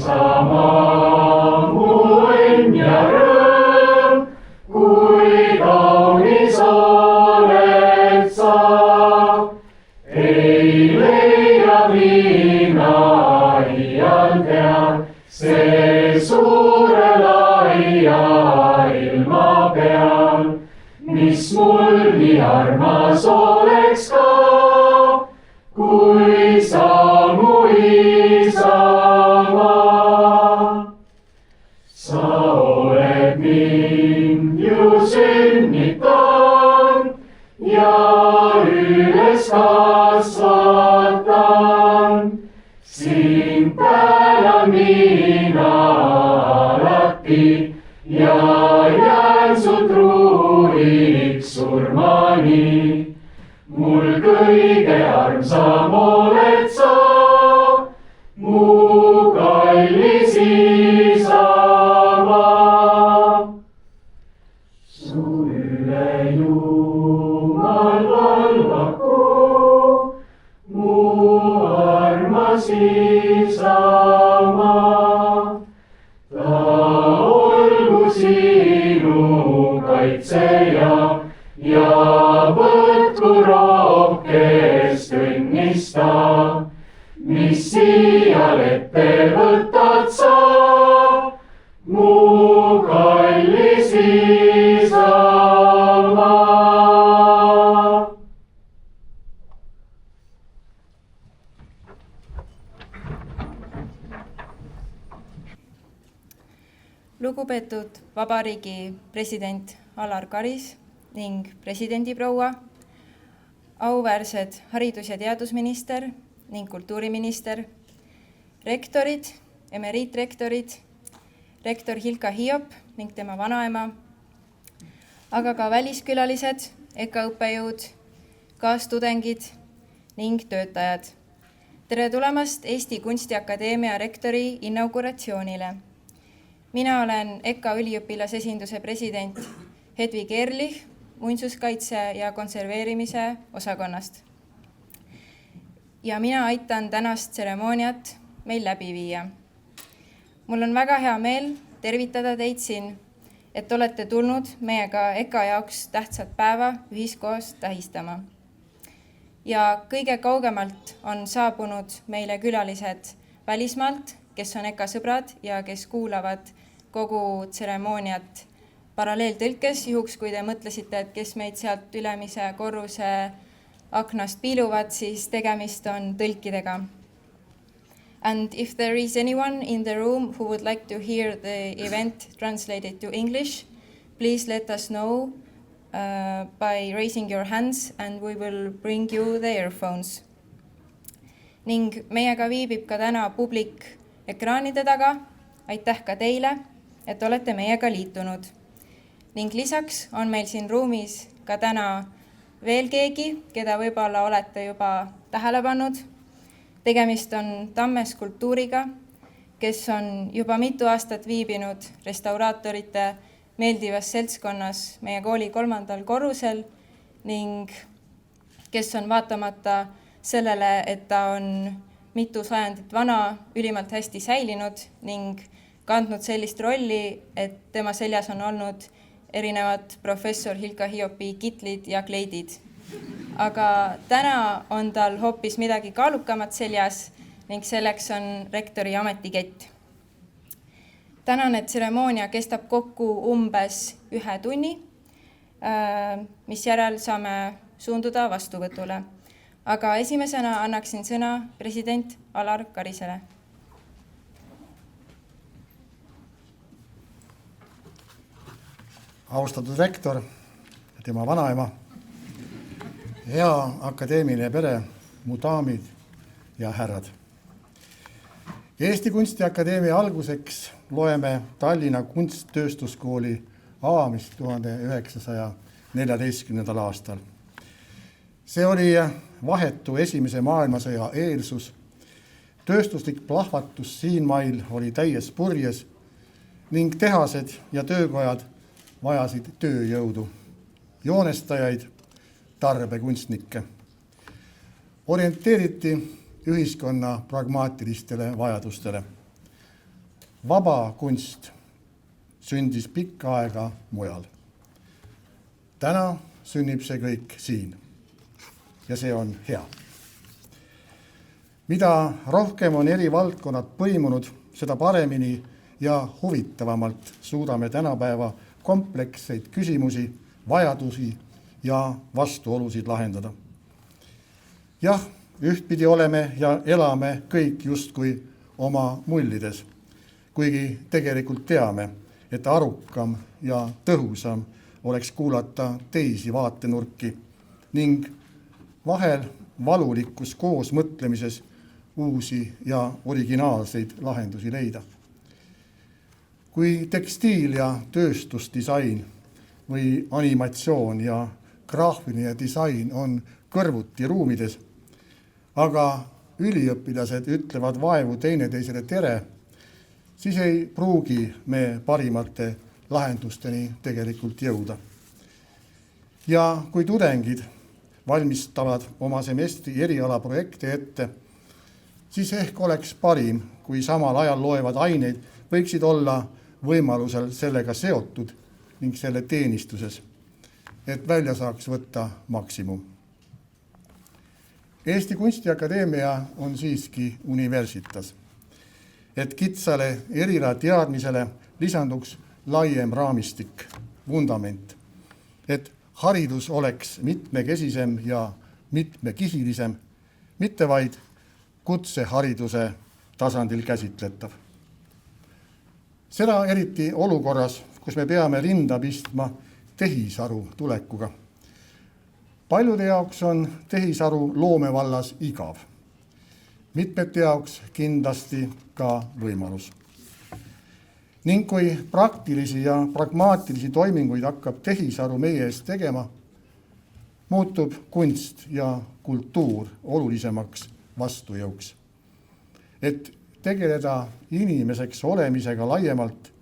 Sama mu õnn ja rõõm, kui kaunis oled sa. Ei leia mina iial tean, see suure laia ilma peal, mis mul nii armas oleks ka, kui sa mu isamaa. Sa oled mind ju sünnitanud ja üles kasvatanud. Sind tänan mina alati ja jään su truuiks surmani. Mul kõige armsam oled sa, mu kallis isamaa. Su üle Jumal valvaku, mu armas isamaa. Ta olgu sinu kaitseja ja võtku rohkest õnnista, mis siial ette võtad sa, mu kallis isamaa. Lugupeetud Vabariigi president Alar Karis ning presidendiproua, auväärsed haridus- ja teadusminister ning kultuuriminister, rektorid, emeriitrektorid, rektor Hilka Hiop ning tema vanaema, aga ka väliskülalised, EKA õppejõud, kaastudengid ning töötajad. Tere tulemast Eesti Kunstiakadeemia rektori inauguratsioonile. Mina olen EKA üliõpilasesinduse president Hedvig Erlich muinsuskaitse ja konserveerimise osakonnast. Ja mina aitan tänast tseremooniat meil läbi viia. Mul on väga hea meel tervitada teid siin, et olete tulnud meiega EKA jaoks tähtsat päeva ühiskoos tähistama. Ja kõige kaugemalt on saabunud meile külalised välismaalt, kes on EKA sõbrad ja kes kuulavad kogu tseremooniat paralleeltõlkes, juhuks kui te mõtlesite, et kes meid sealt ülemise korruse aknast piiluvad, siis tegemist on tõlkidega. And if there is anyone in the room who would like to hear the event translated to English, please let us know by raising your hands and we will bring you the earphones. Ning meiega viibib ka täna publik ekraanide taga. Aitäh ka teile, et olete meiega liitunud. Ning lisaks on meil siin ruumis ka täna veel keegi, keda võib-olla olete juba tähele pannud. Tegemist on Tamme skulptuuriga, kes on juba mitu aastat viibinud restauraatorite meeldivas seltskonnas meie kooli 3. korrusel ning kes on vaatamata sellele, et ta on mitu sajandit vana, ülimalt hästi säilinud ning kandnud sellist rolli, et tema seljas on olnud erinevad professor Hilka Hiopi kitlid ja kleidid. Aga täna on tal hoopis midagi kaalukamat seljas ning selleks on rektori ametikett. Tänane tseremoonia kestab kokku umbes 1 tunni, mis järel saame suunduda vastuvõtule. Aga esimesena annaksin sõna president Alar Karisele. Austatud rektor ja tema vanaema, hea akadeemiline pere, mu daamid ja härrad. Eesti Kunstiakadeemia alguseks loeme Tallinna Kunsttööstuskooli avamist 1914. aastal. See oli vahetu esimese maailmasõja eelsus. Tööstuslik plahvatus siinmail oli täies purjes ning tehased ja töökojad vajasid tööjõudu, joonestajaid, tarbekunstnikke. Orienteeriti ühiskonna pragmaatilistele vajadustele. Vaba kunst sündis pikka aega mujal. Täna sünnib see kõik siin ja see on hea. Mida rohkem on eri valdkonnad põimunud, seda paremini ja huvitavamalt suudame tänapäeva kompleksseid küsimusi, vajadusi ja vastuolusid lahendada. Jah, ühtpidi oleme ja elame kõik justkui oma mullides, kuigi tegelikult teame, et arukam ja tõhusam oleks kuulata teisi vaatenurki ning vahel valulikus koosmõtlemises uusi ja originaalseid lahendusi leida. Kui tekstiil- ja tööstusdisain või animatsioon ja graafiline disain on kõrvuti ruumides, aga üliõpilased ütlevad vaevu teineteisele tere, siis ei pruugi me parimate lahendusteni tegelikult jõuda. Ja kui tudengid valmistavad oma semestri erialaprojekte ette, siis ehk oleks parim, kui samal ajal loevad aineid võiksid olla võimalusel sellega seotud ning selle teenistuses, et välja saaks võtta maksimum. Eesti Kunstiakadeemia on siiski universitas, et kitsale erila teadmisele lisanduks laiem raamistik, vundament, et haridus oleks mitmekesisem ja mitmekihilisem, mitte vaid kutsehariduse tasandil käsitletav. Seda eriti olukorras, kus me peame rinda pistma tehisaru tulekuga. Paljude jaoks on tehisaru loomevallas igav. Mitmete jaoks kindlasti ka võimalus. Ning kui praktilisi ja pragmaatilisi toiminguid hakkab tehisaru meie eest tegema, muutub kunst ja kultuur olulisemaks vastujõuks. Et tegeleda inimeseks olemisega laiemalt,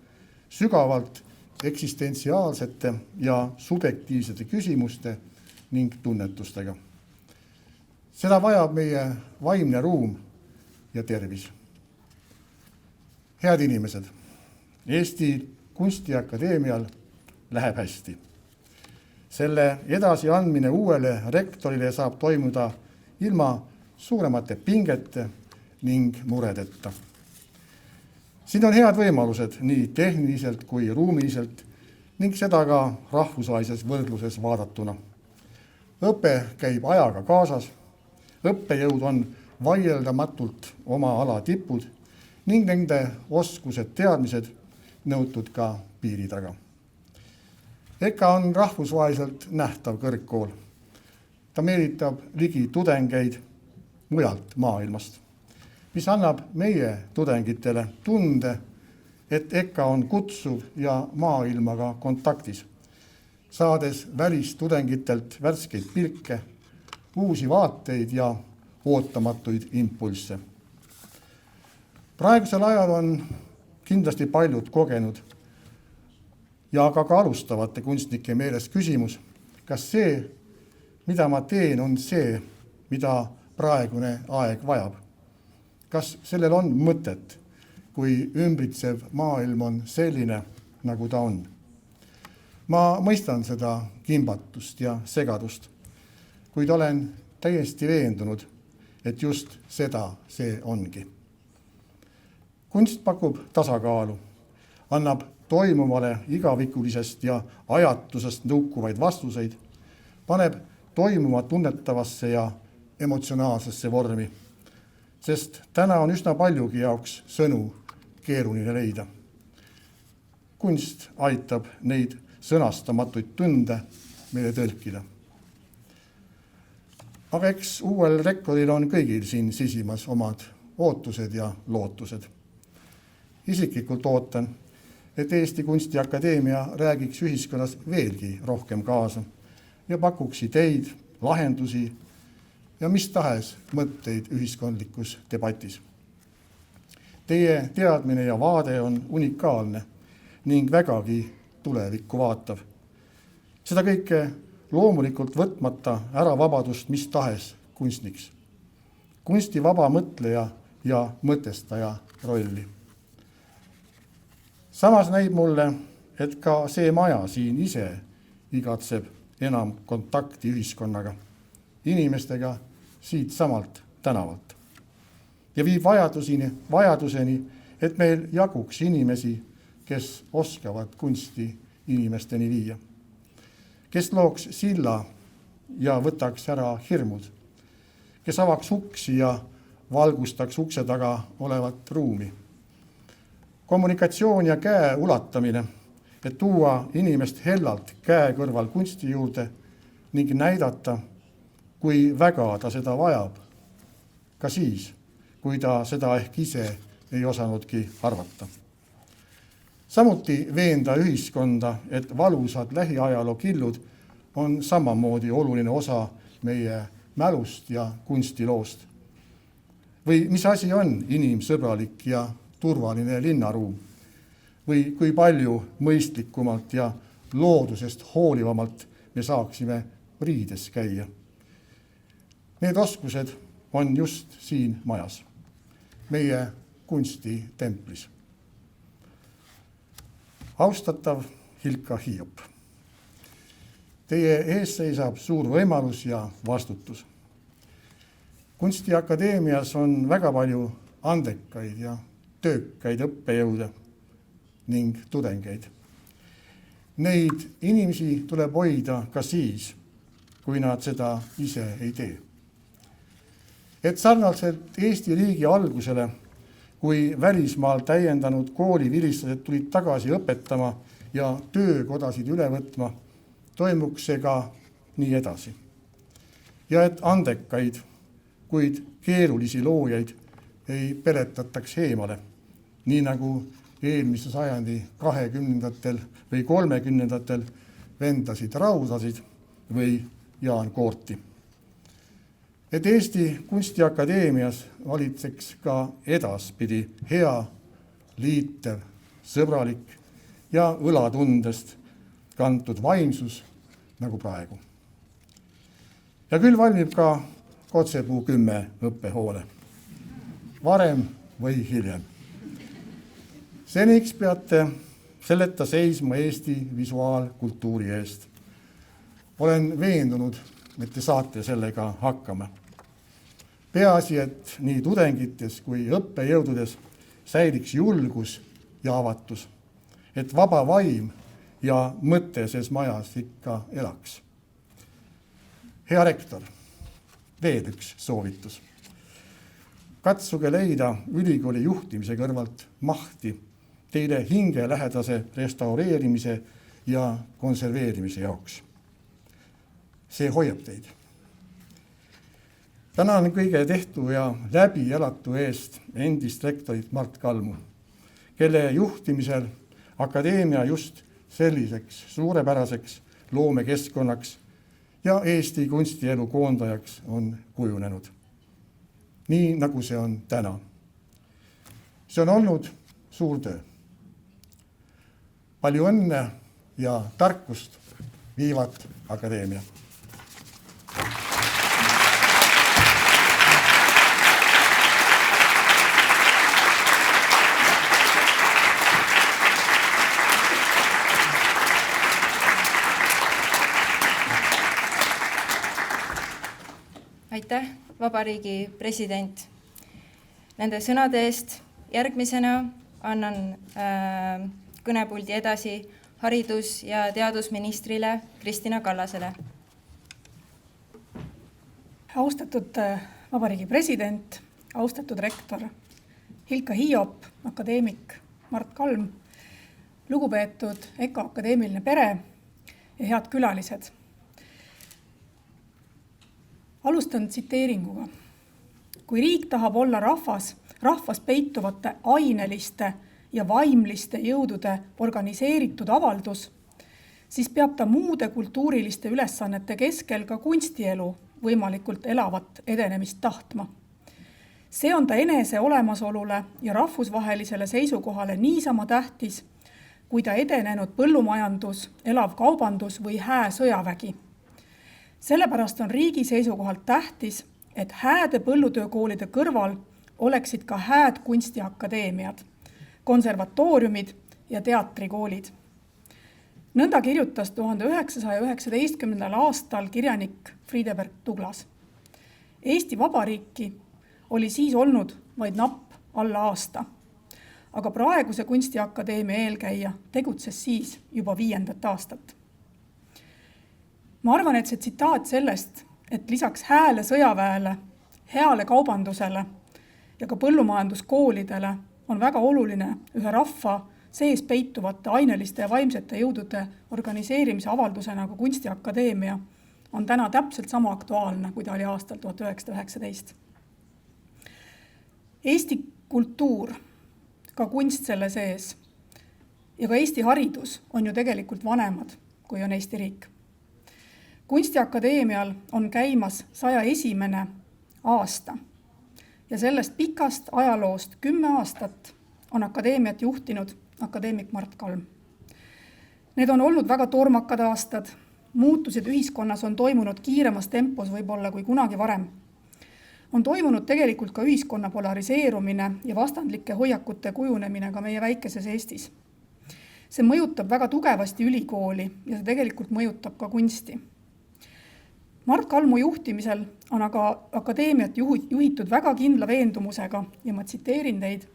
sügavalt eksistentsiaalsete ja subjektiivsete küsimuste ning tunnetustega. Seda vajab meie vaimne ruum ja tervis. Head inimesed, Eesti Kunstiakadeemial läheb hästi. Selle edasiandmine uuele rektorile saab toimuda ilma suuremate pingete ning muredeta. Siin on head võimalused nii tehniliselt kui ruumiliselt ning seda ka rahvusvahelises võrdluses vaadatuna. Õpe käib ajaga kaasas, õppejõud on vaieldamatult oma ala tipud ning nende oskused, teadmised nõutud ka piiri taga. EKA on rahvusvaheliselt nähtav kõrgkool. Ta meelitab ligi tudengeid mujalt maailmast, mis annab meie tudengitele tunde, et EKA on kutsuv ja maailmaga kontaktis, saades välistudengitelt värskeid pilke, uusi vaateid ja ootamatuid impulsse. Praegusel ajal on kindlasti paljud kogenud ja ka alustavate kunstnike meeles küsimus, kas see, mida ma teen, on see, mida praegune aeg vajab. Kas sellel on mõtet, kui ümbritsev maailm on selline, nagu ta on? Ma mõistan seda kimbatust ja segadust, kuid olen täiesti veendunud, et just seda see ongi. Kunst pakub tasakaalu, annab toimuvale igavikulisest ja ajatusest nõukuvaid vastuseid, paneb toimuma tunnetavasse ja emotsionaalsesse vormi, sest täna on üsna paljugi jaoks sõnu keeruline leida. Kunst aitab neid sõnastamatuid tunde meile tõlkida. Aga eks uuel rektoril on kõigil siin sisimas omad ootused ja lootused. Isiklikult ootan, et Eesti Kunstiakadeemia räägiks ühiskonnas veelgi rohkem kaasa ja pakuks ideid, lahendusi ja mis tahes mõtteid ühiskondlikus debatis. Teie teadmine ja vaade on unikaalne ning vägagi tulevikku vaatav. Seda kõike loomulikult võtmata ära vabadust mis tahes kunstniks. Kunsti vaba mõtleja ja mõtestaja rolli. Samas näib mulle, et ka see maja siin ise igatseb enam kontakti ühiskonnaga, inimestega siit samalt tänavalt ja viib vajaduseni, et meil jaguks inimesi, kes oskavad kunsti inimesteni viia, kes looks silla ja võtaks ära hirmud, kes avaks uksi ja valgustaks ukse taga olevat ruumi. Kommunikatsioon ja käe ulatamine, et tuua inimest hellalt käe kõrval kunsti juurde ning näidata, kui väga ta seda vajab, ka siis, kui ta seda ehk ise ei osanudki arvata. Samuti veenda ühiskonda, et valusad lähiajaloo killud on samamoodi oluline osa meie mälust ja kunstiloost. Või mis asi on inimsõbralik ja turvaline linnaruum? Või kui palju mõistlikumalt ja loodusest hoolivamalt me saaksime riides käia? Need oskused on just siin majas, meie kunstitemplis. Austatav Hilka Hiiop, teie ees seisab suur võimalus ja vastutus. Kunstiakadeemias on väga palju andekaid ja töökaid õppejõude ning tudengeid. Neid inimesi tuleb hoida ka siis, kui nad seda ise ei tee. Et sarnaselt Eesti riigi algusele, kui välismaal täiendanud koolivilistused tulid tagasi õpetama ja töökodasid üle võtma, toimuks see ka nii edasi. Ja et andekaid, kuid keerulisi loojaid ei peletataks eemale, nii nagu eelmise sajandi 20. või 30. vendasid Raudasid või Jaan Koorti. Et Eesti Kunstiakadeemias valitseks ka edaspidi hea, liitev, sõbralik ja õlatundest kantud vaimsus nagu praegu. Ja küll valmib ka Kotsepuu 10 õppehoone, varem või hiljem. Seniks peate selleta seisma Eesti visuaalkultuuri eest. Olen veendunud, et te saate sellega hakkama. Peaasi, et nii tudengites kui õppejõududes säiliks julgus ja avatus, et vaba vaim ja mõte ses majas ikka elaks. Hea rektor, veel üks soovitus. Katsuge leida ülikooli juhtimise kõrvalt mahti teile hingelähedase restaureerimise ja konserveerimise jaoks. See hoiab teid. Tänan kõige tehtu ja läbi elatu eest endist rektorit Mart Kalmu, kelle juhtimisel akadeemia just selliseks suurepäraseks loomekeskkonnaks ja Eesti kunstielu koondajaks on kujunenud. Nii nagu see on täna. See on olnud suur töö. Palju õnne ja tarkust viivat akadeemia. Aitäh, Vabariigi president, nende sõnade eest. Järgmisena annan kõnepuldi edasi haridus- ja teadusministrile Kristina Kallasele. Austatud Vabariigi president, austatud rektor Hilka Hiiop, akadeemik Mart Kalm, lugupeetud EKA akadeemiline pere ja head külalised. Alustan tsiteeringuga. Kui riik tahab olla rahvas, rahvas peituvate aineliste ja vaimliste jõudude organiseeritud avaldus, siis peab ta muude kultuuriliste ülesannete keskel ka kunstielu võimalikult elavat edenemist tahtma. See on ta enese olemasolule ja rahvusvahelisele seisukohale niisama tähtis, kui ta edenenud põllumajandus, elav kaubandus või hää sõjavägi. Sellepärast on riigi seisukohalt tähtis, et hääde põllutöökoolide kõrval oleksid ka hääd kunstiakadeemiad, konservatooriumid ja teatrikoolid. Nõnda kirjutas 1919. aastal kirjanik Friedeberg Douglass. Eesti Vabariiki oli siis olnud vaid napp alla aasta, aga praeguse kunstiakadeemia eelkäija tegutses siis juba 5. aastat. Ma arvan, et see tsitaat sellest, et lisaks hääle sõjaväele, heale kaubandusele ja ka põllumajanduskoolidele on väga oluline ühe rahva sees peituvate aineliste ja vaimsete jõudude organiseerimise avaldusena nagu kunstiakadeemia, on täna täpselt sama aktuaalne, kui ta oli aastal 1919. Eesti kultuur, ka kunst selle sees ja ka Eesti haridus on ju tegelikult vanemad, kui on Eesti riik. Kunstiakadeemial on käimas 101. aasta ja sellest pikast ajaloost 10 aastat on akadeemiat juhtinud akadeemik Mart Kalm. Need on olnud väga tormakad aastad, muutused ühiskonnas on toimunud kiiremas tempos võib-olla kui kunagi varem. On toimunud tegelikult ka ühiskonna polariseerumine ja vastandlike hoiakute kujunemine ka meie väikeses Eestis. See mõjutab väga tugevasti ülikooli ja see tegelikult mõjutab ka kunsti. Mart Kalmu juhtimisel on aga akadeemiat juhitud väga kindla veendumusega ja ma tsiteerin teid,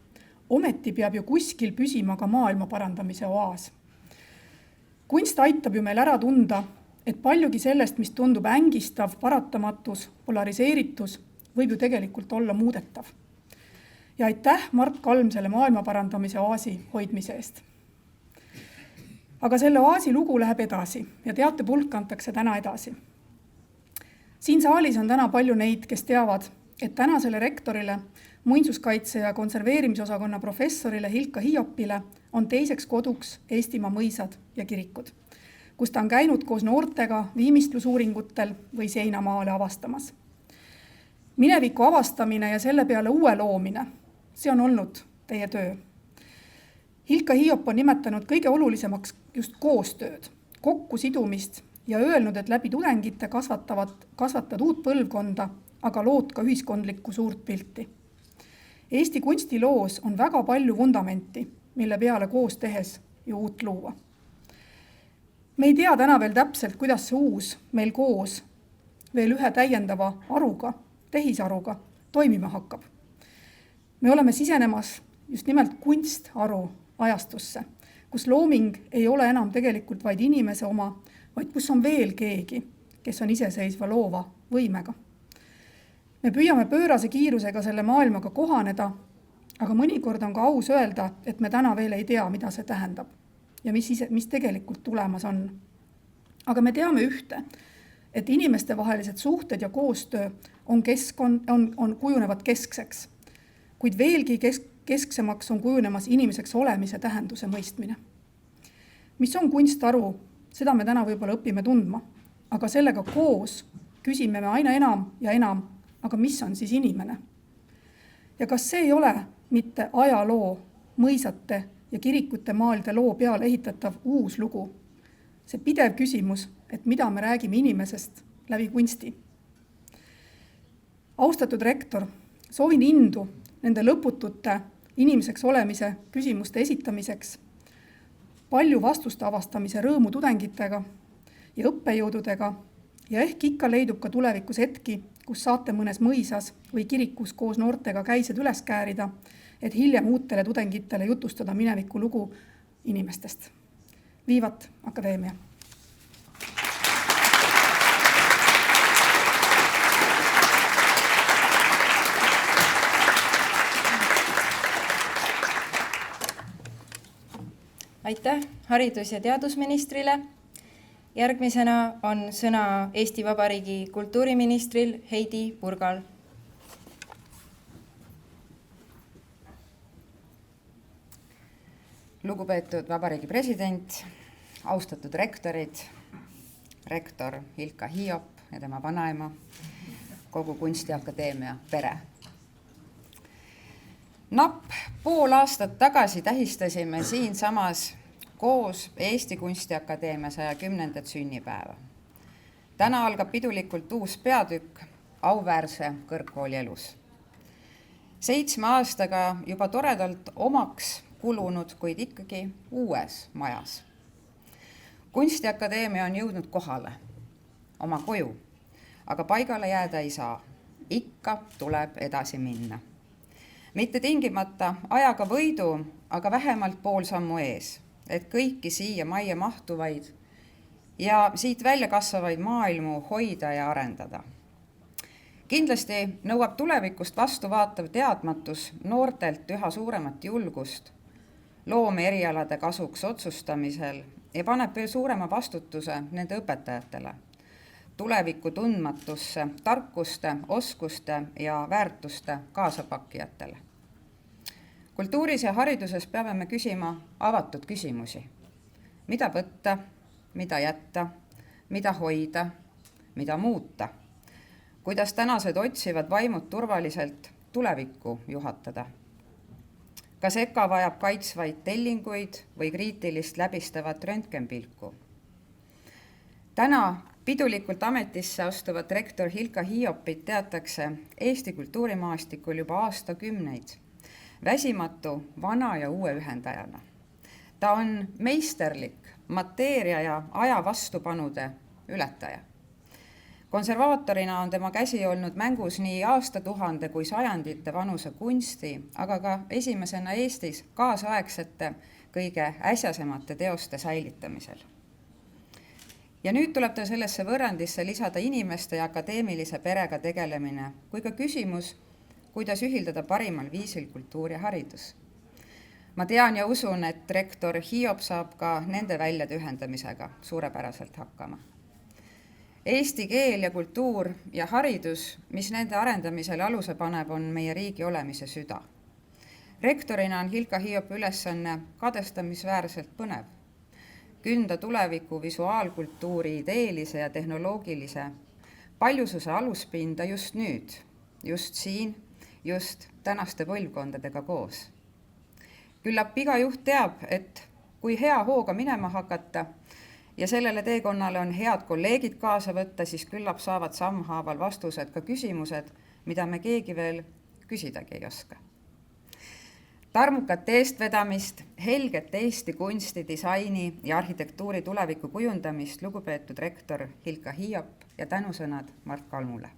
ometi peab ju kuskil püsima ka maailma parandamise oaas. Kunst aitab ju meil ära tunda, et paljugi sellest, mis tundub ängistav, paratamatus, polariseeritus, võib ju tegelikult olla muudetav. Ja aitäh Mart Kalm selle maailma parandamise oaasi hoidmise eest. Aga selle oaasi lugu läheb edasi ja teatepulk antakse täna edasi. Siin saalis on täna palju neid, kes teavad, et tänasele rektorile, muinsuskaitse ja konserveerimisosakonna professorile Hilka Hiopile on teiseks koduks Eestimaa mõisad ja kirikud, kus ta on käinud koos noortega viimistlusuuringutel või seinamaale avastamas. Mineviku avastamine ja selle peale uue loomine, see on olnud teie töö. Hilka Hiop on nimetanud kõige olulisemaks just koostööd, kokkusidumist ja öelnud, et läbi tudengite kasvatad uut põlvkonda, aga lood ka ühiskondlikku suurt pilti. Eesti kunstiloos on väga palju vundamenti, mille peale koos tehes ju uut luua. Me ei tea täna veel täpselt, kuidas see uus meil koos veel ühe täiendava aruga, tehisaruga toimima hakkab. Me oleme sisenemas just nimelt kunstaru ajastusse, kus looming ei ole enam tegelikult vaid inimese oma, vaid kus on veel keegi, kes on iseseisva loova võimega. Me püüame pöörase kiirusega selle maailmaga kohaneda, aga mõnikord on ka aus öelda, et me täna veel ei tea, mida see tähendab ja mis tegelikult tulemas on. Aga me teame ühte, et inimestevahelised suhted ja koostöö on kujunevad keskseks, kuid veelgi kesksemaks on kujunemas inimeseks olemise tähenduse mõistmine. Mis on kunstaru, seda me täna võib-olla õpime tundma, aga sellega koos küsime me aina enam ja enam, aga mis on siis inimene? Ja kas see ei ole mitte ajaloo, mõisate ja kirikute maalide loo peale ehitatav uus lugu? See pidev küsimus, et mida me räägime inimesest läbi kunsti. Austatud rektor, soovin indu nende lõputute inimeseks olemise küsimuste esitamiseks, palju vastuste avastamise rõõmu tudengitega ja õppejõududega ja ehk ikka leidub ka tulevikus hetki, kus saate mõnes mõisas või kirikus koos noortega käised üles käärida, et hiljem uutele tudengitele jutustada mineviku lugu inimestest. Viivat Akadeemia! Aitäh haridus- ja teadusministrile. Järgmisena on sõna Eesti Vabariigi kultuuriministril Heidy Purgal. Lugupeetud Vabariigi President, austatud rektorid, rektor Hilka Hiiop ja tema vanaema, kogu Kunstiakadeemia pere. Napp pool aastat tagasi tähistasime siinsamas koos Eesti Kunstiakadeemia 110. sünnipäeva. Täna algab pidulikult uus peatükk auväärse kõrgkooli elus. 7 aastaga juba toredalt omaks kulunud, kuid ikkagi uues majas. Kunstiakadeemia on jõudnud kohale, oma koju, aga paigale jääda ei saa. Ikka tuleb edasi minna. Mitte tingimata ajaga võidu, aga vähemalt pool sammu ees, et kõiki siia majja mahtuvaid ja siit välja kasvavaid maailmu hoida ja arendada. Kindlasti nõuab tulevikust vastu vaatav teadmatus noortelt üha suuremat julgust loome erialade kasuks otsustamisel ja paneb veel suurema vastutuse nende õpetajatele, tuleviku tundmatusse, tarkuste, oskuste ja väärtuste kaasapakkijatele. Kultuuris ja hariduses peame me küsima avatud küsimusi. Mida võtta, mida jätta, mida hoida, mida muuta? Kuidas tänased otsivad vaimud turvaliselt tulevikku juhatada? Kas EKA vajab kaitsvaid tellinguid või kriitilist läbistavat röntgenpilku? Täna pidulikult ametisse astuvat rektor Hilka Hiiopit teatakse Eesti kultuurimaastikul juba aastakümneid väsimatu vana ja uue ühendajana. Ta on meisterlik mateeria ja aja vastupanude ületaja. Konservaatorina on tema käsi olnud mängus nii aastatuhande kui sajandite vanuse kunsti, aga ka esimesena Eestis kaasaegsete kõige äsjasemate teoste säilitamisel. Ja nüüd tuleb ta sellesse võrrandisse lisada inimeste ja akadeemilise perega tegelemine, kui ka küsimus, kuidas ühildada parimal viisil kultuur ja haridus. Ma tean ja usun, et rektor Hiiop saab ka nende väljade ühendamisega suurepäraselt hakkama. Eesti keel ja kultuur ja haridus, mis nende arendamisele aluse paneb, on meie riigi olemise süda. Rektorina on Hilka Hiiopi ülesanne kadestamisväärselt põnev. Künda tuleviku visuaalkultuuri ideelise ja tehnoloogilise paljususe aluspinda just nüüd, just siin, just tänaste põlvkondadega koos. Küllap iga juht teab, et kui hea hooga minema hakata ja sellele teekonnale on head kolleegid kaasa võtta, siis küllap saavad sammhaaval vastused ka küsimused, mida me keegi veel küsidagi ei oska. Tarmukat eestvedamist, helget Eesti kunsti, disaini ja arhitektuuri tuleviku kujundamist lugupeetud rektor Hilka Hiiop ja tänusõnad Mart Kalmule.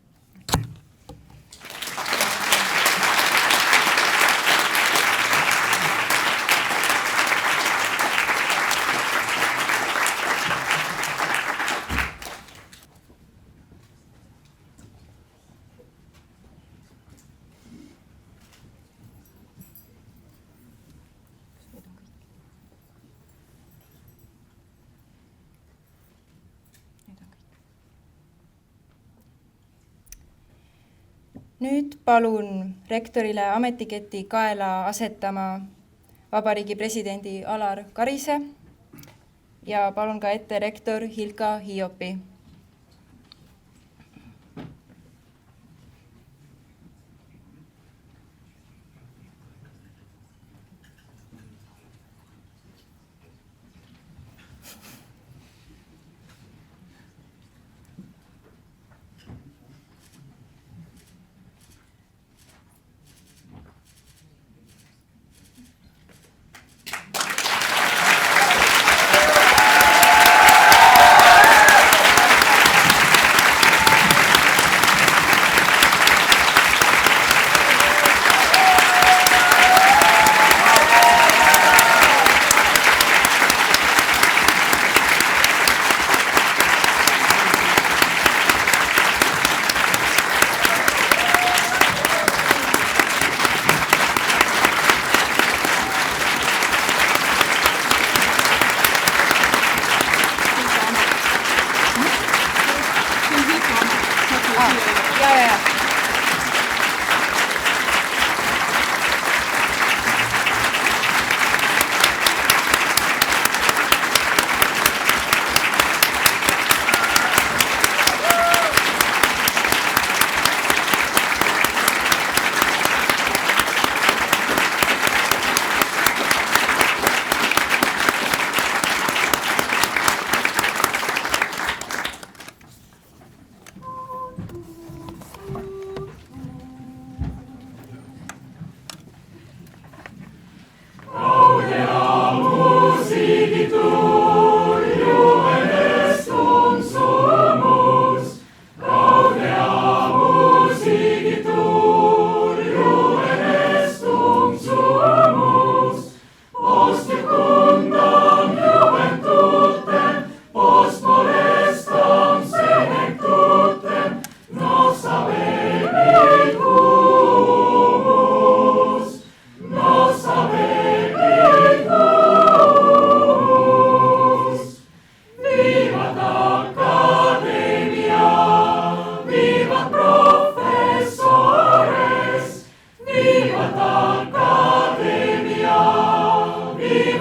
Nüüd palun rektorile ametiketi kaela asetama Vabariigi presidendi Alar Karise ja palun ka ette rektor Hilka Hiiopi.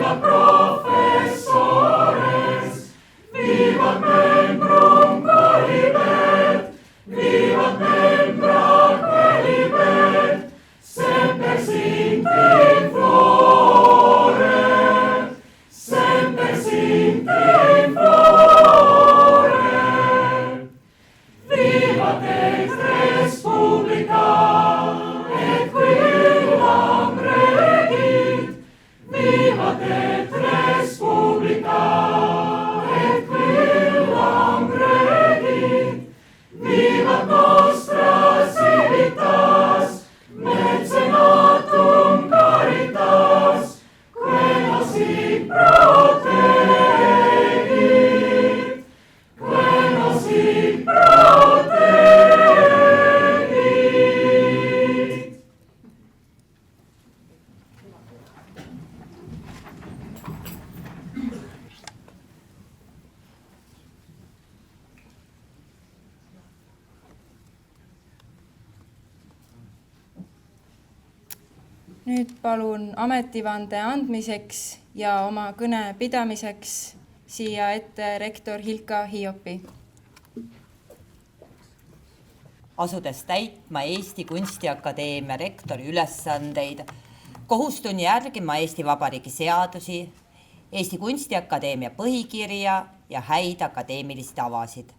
vivat professores, vivat membrum qualibet, vivat membra qualibet, semper sint in flore, semper sint in flore. Vivat et res publica, et quillam regit, vivat et res publica, et quillam regit, vivat nostra civitas, mecenatum caritas, quae nos hic protegit, quae nos hic protegit. Nüüd palun ametivande andmiseks ja oma kõne pidamiseks siia ette rektor Hilka Hiopi. Asudes täitma Eesti Kunstiakadeemia rektori ülesandeid, kohustun järgima Eesti Vabariigi seadusi, Eesti Kunstiakadeemia põhikirja ja häid akadeemilisi tavasid.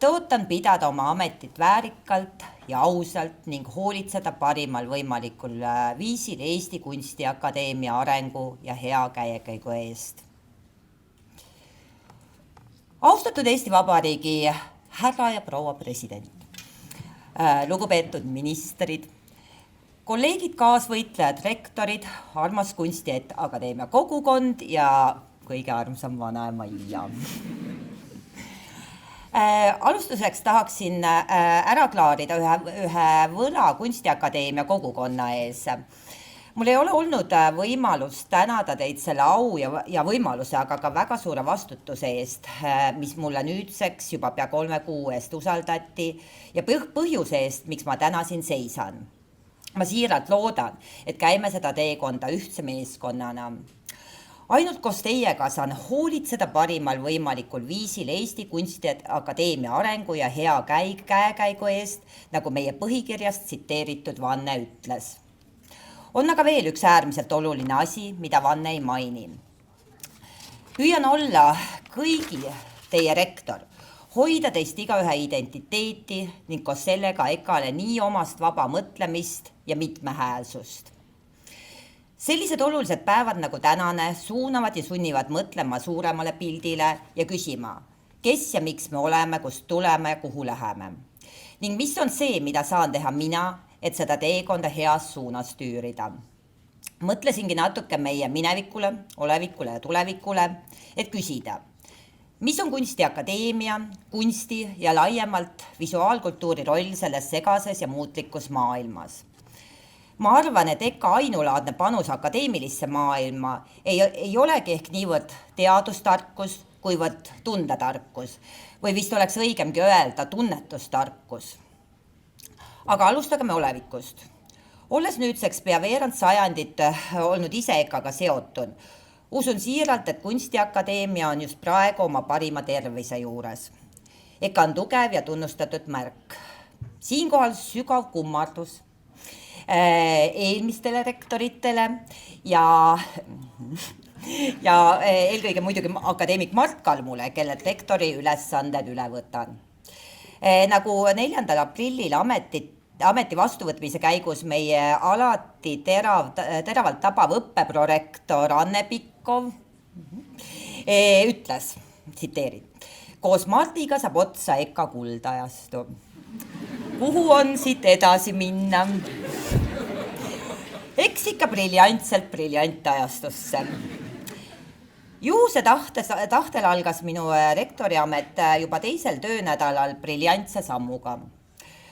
Tõotan pidada oma ametit väärikalt ja ausalt ning hoolitseda parimal võimalikul viisil Eesti Kunstiakadeemia arengu ja hea käekäigu eest. Austatud Eesti Vabariigi härra ja proua president, lugupeetud ministrid, kolleegid, kaasvõitlejad, rektorid, armas Kunstiakadeemia kogukond ja kõige armsam vanaema Iia. Alustuseks tahaksin ära klaarida ühe võla Kunstiakadeemia kogukonna ees. Mul ei ole olnud võimalust tänada teid selle au ja võimaluse, aga ka väga suure vastutuse eest, mis mulle nüüdseks juba pea 3 kuu eest usaldati ja põhjuse eest, miks ma täna siin seisan. Ma siiralt loodan, et käime seda teekonda ühtse meeskonnana. Ainult koos teiega saan hoolitseda parimal võimalikul viisil Eesti Kunstiakadeemia arengu ja hea käekäigu eest, nagu meie põhikirjast tsiteeritud vanne ütles. On aga veel üks äärmiselt oluline asi, mida vanne ei maini. Püüan olla kõigi teie rektor, hoida teist igaühe identiteeti ning koos sellega ekale nii omast vaba mõtlemist ja mitmehäälsust. Sellised olulised päevad nagu tänane suunavad ja sunnivad mõtlema suuremale pildile ja küsima, kes ja miks me oleme, kust tuleme ja kuhu läheme. Ning mis on see, mida saan teha mina, et seda teekonda heas suunas tüürida. Mõtlesingi natuke meie minevikule, olevikule ja tulevikule, et küsida, mis on Kunstiakadeemia, kunsti ja laiemalt visuaalkultuuri roll selles segases ja muutlikus maailmas. Ma arvan, et EKA ainulaadne panus akadeemilisse maailma ei olegi ehk niivõrd teadustarkus, kuivõrd tundetarkus või vist oleks õigemgi öelda tunnetustarkus. Aga alustageme olevikust. Olles nüüdseks pea veerand sajandit olnud ise EKA-ga seotud, usun siiralt, et Kunstiakadeemia on just praegu oma parima tervise juures. EKA on tugev ja tunnustatud märk. Siinkohal sügav kummardus eelmistele rektoritele ja eelkõige muidugi akadeemik Mart Kalmule, kellelt rektori ülesanded üle võtan. Nagu 4. aprillil ameti vastuvõtmise käigus meie alati teravalt tabav õppeprorektor Anne Pikkov ütles, tsiteerin, koos Martiga saab otsa EKA kuldajastu. Kuhu on siit edasi minna? Eks ikka briljant ajastusse. Juhuse tahtel algas minu rektoriamet juba 2. töönädalal briljantse sammuga.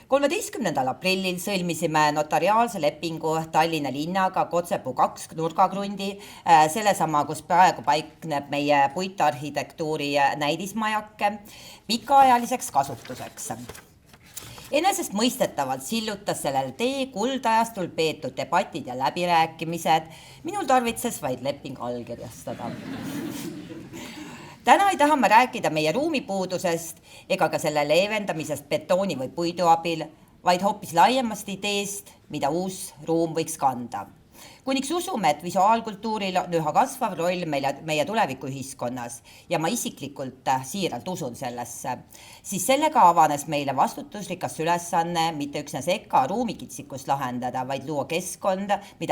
13. aprillil sõlmisime notariaalse lepingu Tallinna linnaga Kotsepuu 2 nurgakrundi, sellesama, kus praegu paikneb meie puitarhitektuuri näidismajake, pikaajaliseks kasutuseks. Enesestmõistetavalt sillutas sellel tee kuldajastul peetud debatid ja läbirääkimised. Minul tarvitses vaid leping allkirjastada. Täna ei taha ma rääkida meie ruumipuudusest ega ka selle leevendamisest betooni või puidu abil, vaid hoopis laiemast ideest, mida uus ruum võiks kanda. Kuniks usume, et visuaalkultuuril on üha kasvav roll meie tulevikuühiskonnas ja ma isiklikult siiralt usun sellesse, siis sellega avanes meile vastutusrikas ülesanne mitte üksnes EKA ruumikitsikust lahendada, vaid luua keskkond, mis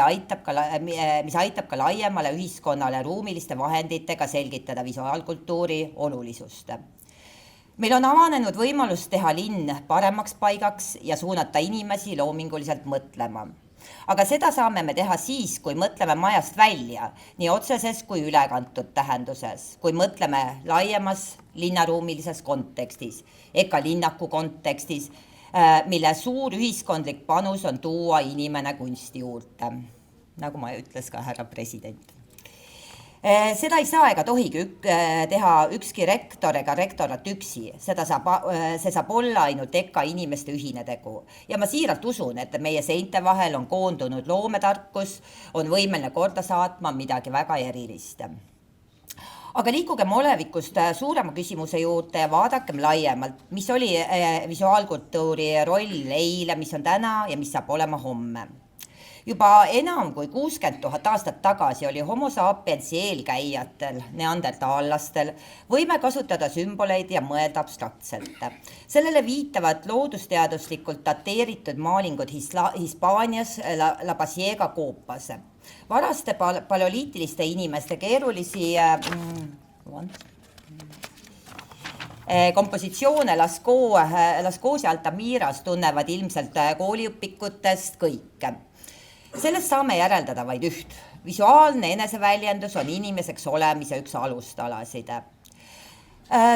aitab ka laiemale ühiskonnale ruumiliste vahenditega selgitada visuaalkultuuri olulisust. Meil on avanenud võimalus teha linn paremaks paigaks ja suunata inimesi loominguliselt mõtlema. Aga seda saame me teha siis, kui mõtleme majast välja, nii otseses kui ülekantud tähenduses, kui mõtleme laiemas linnaruumilises kontekstis, EKA linnaku kontekstis, mille suur ühiskondlik panus on tuua inimene kunsti juurde, nagu ma ütles ka härra president. Seda ei saa ega tohigi teha ükski rektor ega rektorat üksi, see saab olla ainult EKA inimeste ühine tegu. Ja ma siiralt usun, et meie seinte vahel on koondunud loometarkus, on võimeline korda saatma midagi väga erilist. Aga liikugem olevikust suurema küsimuse juurde ja vaadakem laiemalt, mis oli visuaalkultuuri roll eile, mis on täna ja mis saab olema homme. Juba enam kui 60 000 aastat tagasi oli homo sapiensi eelkäijatel, neandertallastel, võime kasutada sümboleid ja mõelda abstraktselt. Sellele viitavad loodusteaduslikult dateeritud maalingud Hispaanias La Pasiega koopas. Varaste paleoliitiliste inimeste keerulisi kompositsioone Lascaux ja Altamiras tunnevad ilmselt kooliõpikutest kõik. Sellest saame järeldada vaid üht. Visuaalne eneseväljendus on inimeseks olemise üks alustalasid.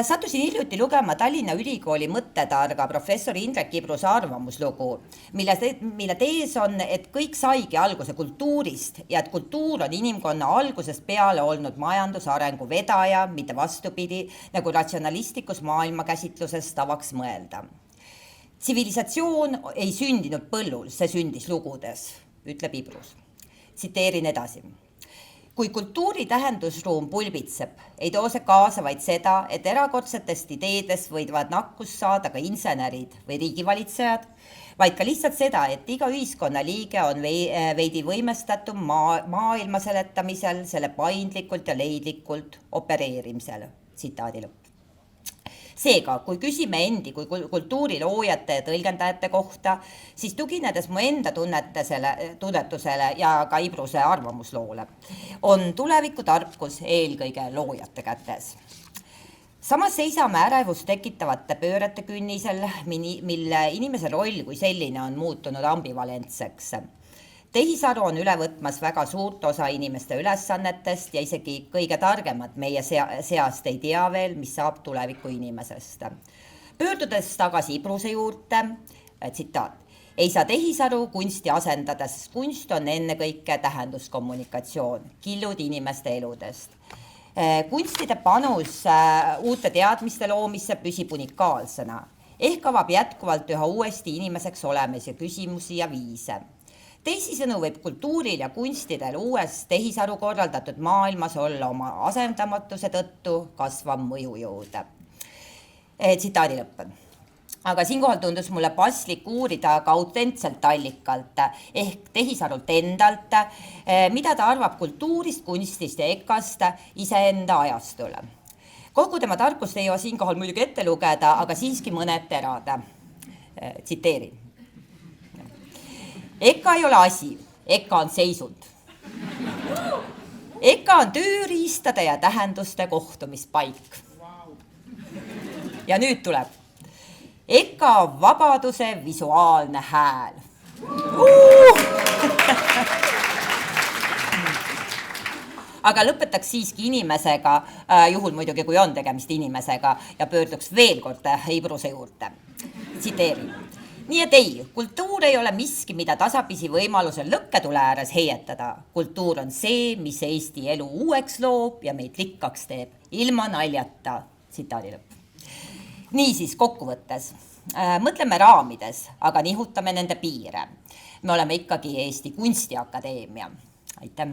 Sattusin hiljuti lugema Tallinna Ülikooli mõttetarga professor Indrek Ibruse arvamuslugu, mille tees on, et kõik saigi alguse kultuurist ja et kultuur on inimkonna algusest peale olnud majandusarengu vedaja, mitte vastupidi, nagu ratsionalistlikus maailmakäsitluses tavaks mõelda. Tsivilisatsioon ei sündinud põllul, see sündis lugudes, ütleb Ibrus. Tsiteerin edasi. Kui kultuuri tähendusruum pulbitseb, ei too see kaasa vaid seda, et erakordsetest ideedest võivad nakkust saada ka insenerid või riigivalitsejad, vaid ka lihtsalt seda, et iga ühiskonna liige on veidi võimestatum maailma seletamisel, selle paindlikult ja leidlikult opereerimisel. Tsitaadi lõpp. Seega, kui küsime endi kui kultuuriloojate ja tõlgendajate kohta, siis tuginedes mu enda tunnetusele ja ka Ibruse arvamusloole, on tulevikutarkus eelkõige loojate kätes. Samas seisame ärevust tekitavate pöörete künnisel, mille inimese roll kui selline on muutunud ambivalentseks. Tehisaru on üle võtmas väga suurt osa inimeste ülesannetest ja isegi kõige targemad meie seast ei tea veel, mis saab tuleviku inimesest. Pöördudes tagasi Ibruse juurde, tsitaat, ei saa tehisaru kunsti asendada, sest kunst on ennekõike tähenduskommunikatsioon, killud inimeste eludest. Kunstide panus uute teadmiste loomisse püsib unikaalsena, ehk avab jätkuvalt üha uuesti inimeseks olemise küsimusi ja viise. Teisisõnu võib kultuuril ja kunstidel uues tehisaru korraldatud maailmas olla oma asendamatuse tõttu kasvav mõjujõud. Tsitaadi lõpp. Aga siinkohal tundus mulle paslik uurida ka autentselt allikalt ehk tehisarult endalt, mida ta arvab kultuurist, kunstist ja EKA-st iseenda ajastule. Kogu tema tarkust ei jõua siinkohal muidugi ette lugeda, aga siiski mõned terad. Tsiteerin. EKA ei ole asi, EKA on seisund. EKA on tööriistade ja tähenduste kohtumispaik. Ja nüüd tuleb. EKA on vabaduse visuaalne hääl. Aga lõpetaks siiski inimesega, juhul muidugi kui on tegemist inimesega, ja pöörduks veel kord Ibruse juurde. Tsiteerin. Nii et ei, kultuur ei ole miski, mida tasapisi võimalusel lõkketule ääres heietada. Kultuur on see, mis Eesti elu uueks loob ja meid rikkaks teeb, ilma naljata. Tsitaadi lõpp. Niisiis kokkuvõttes. mõtleme raamides, aga nihutame nende piire. Me oleme ikkagi Eesti Kunstiakadeemia. Aitäh!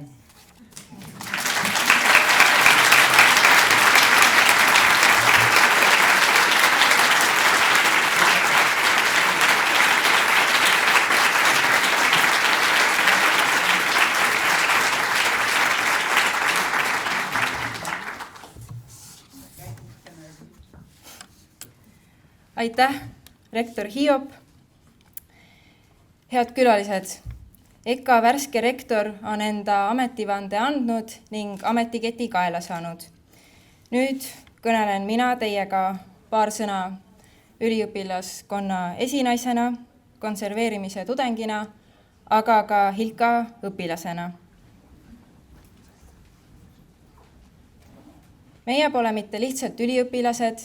Aitäh, rektor Hiop. Head külalised, EKA värske rektor on enda ametivande andnud ning ametiketi kaela saanud. Nüüd kõnelen mina teiega paar sõna üliõpilaskonna esinaisena, konserveerimise tudengina, aga ka Hilka õpilasena. Meie pole mitte lihtsalt üliõpilased,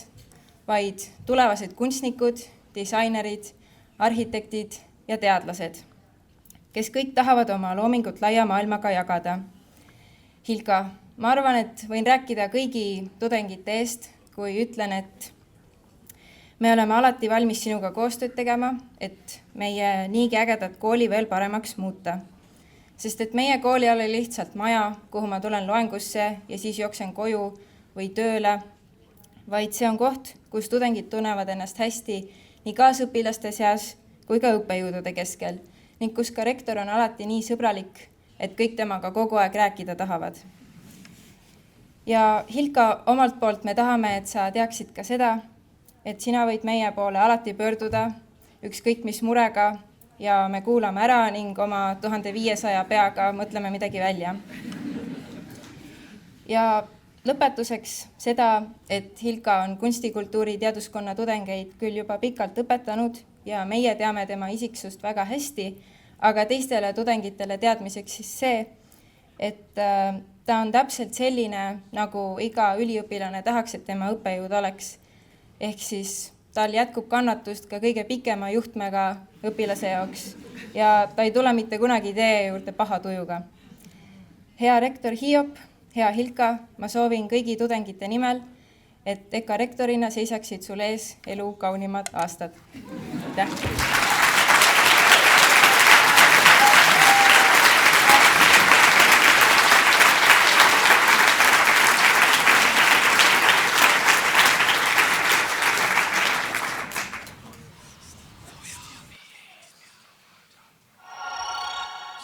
vaid tulevased kunstnikud, disainerid, arhitektid ja teadlased, kes kõik tahavad oma loomingut laia maailmaga jagada. Hilka, ma arvan, et võin rääkida kõigi tudengite eest, kui ütlen, et me oleme alati valmis sinuga koostööd tegema, et meie niigi ägedat kooli veel paremaks muuta. Sest et meie kooli oli lihtsalt maja, kuhu ma tulen loengusse ja siis jooksen koju või tööle, vaid see on koht, kus tudengid tunnevad ennast hästi nii kaasõpilaste seas kui ka õppejõudude keskel ning kus ka rektor on alati nii sõbralik, et kõik temaga kogu aeg rääkida tahavad. Ja Hilka, omalt poolt me tahame, et sa teaksid ka seda, et sina võid meie poole alati pöörduda ükskõik mis murega ja me kuulame ära ning oma 1500 peaga mõtleme midagi välja. Ja lõpetuseks seda, et Hilka on kunstikultuuri teaduskonna tudengeid küll juba pikalt õpetanud ja meie teame tema isiksust väga hästi, aga teistele tudengitele teadmiseks siis see, et ta on täpselt selline, nagu iga üliõpilane tahaks, et tema õppejõud oleks. Ehk siis tal jätkub kannatust ka kõige pikema juhtmega õpilase jaoks ja ta ei tule mitte kunagi teie juurde paha tujuga. Hea rektor Hiop, hea Hilka, ma soovin kõigi tudengite nimel, et EKA rektorina seisaksid sul ees elu kaunimad aastad. Aitäh!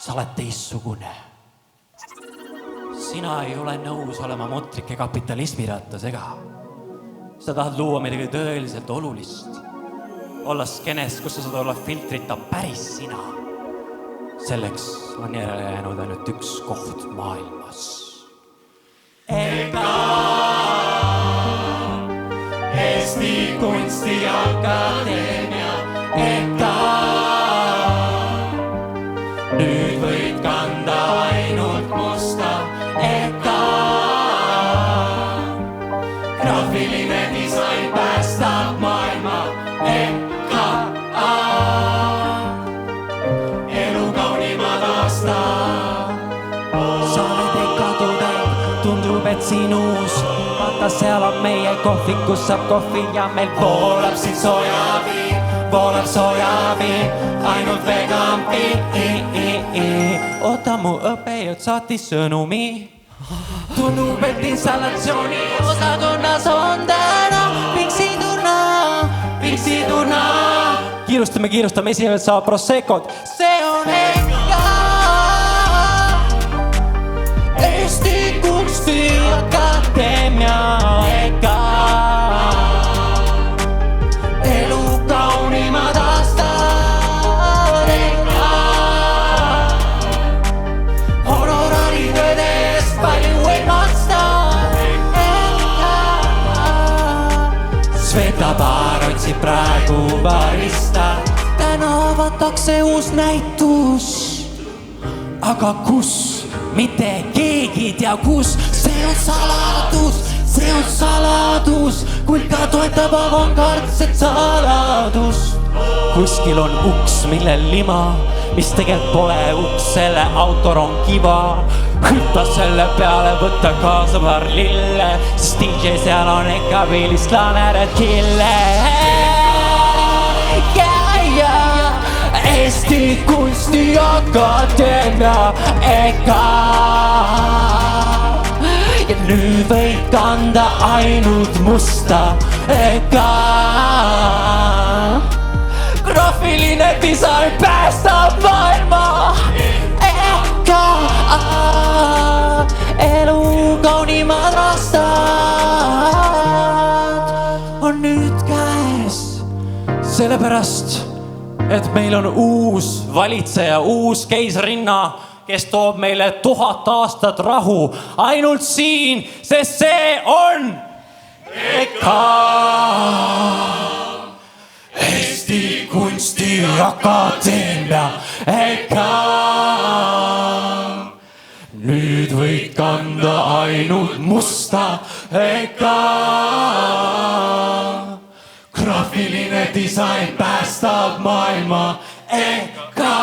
Sa oled teistsugune. Sina ei ole nõus olema mutlike kapitalismi rattas ega. Sa tahad luua midagi tõeliselt olulist. Olla skenes, kus sa saad olla filtrita päris sina. Selleks on järele jäänud ainult üks koht maailmas. EKA, Eesti Kunstiakadeemia, EKA. Nüüd võid kanda ainult musta, EKA. Graafiline disain päästab maailma, EKA. Elu kaunimad aastad. Sa oled EKA tudeng, tundub, et siin uus. Vaata, seal on meie kohvik, kus saab kohvi ja meil voolab siin sojavi. Voolab sojavi, ainult vegampi. Oota, mu õppejõud saatis sõnumi. Tundub, et installatsiooni osakonnas on täna Piksiturna. Kiirustame, esimesed saavad Proseccod. See on EKA, Eesti Kunstiakadeemia, EKA. Baar otsib praegu barista. Täna avatakse uus näitus. Aga kus? Mitte keegi ei tea kus. See on saladus. Kulka toetab avantgardset saladust. Kuskil on uks, millel lima, mis tegelikult pole uks, selle autor on kiva. Hüppa selle peale, võtta kaasa paar lille, sest DJ seal on ikka vilistlane red kille. Eesti Kunstiakadeemia EKA. Ja nüüd võid kanda ainult musta EKA. Graafiline disain päästab maailma EKA. Elu kaunimad aastad on nüüd käes. Sellepärast, et meil on uus valitseja, uus keisarinna, kes toob meile 1000 aastat rahu ainult siin, sest see on EKA. Eesti Kunstiakadeemia EKA. Nüüd võid kanda ainult musta EKA. Graafiline disain päästab maailma EKA.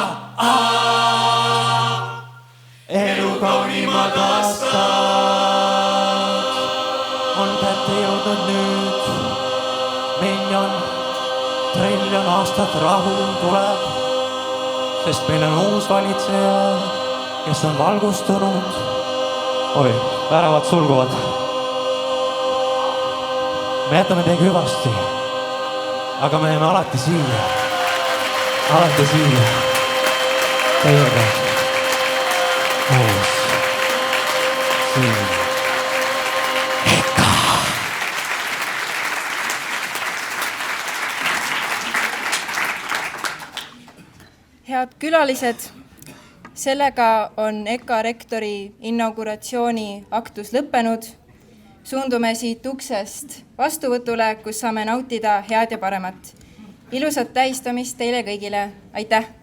Elu kaunimad aastad on kätte jõudnud nüüd. Miljon, triljon aastat rahu tuleb, sest meil on uus valitseja, kes on valgustunud. Oi, väravad sulguvad. Me jätame teiega hüvasti, aga me jääme alati siia. Alati siia. Teiega. Koos. Siia. EKA. Head külalised, sellega on EKA rektori inauguratsiooni aktus lõppenud. Suundume siit uksest vastuvõtule, kus saame nautida head ja paremat. Ilusat tähistamist teile kõigile. Aitäh!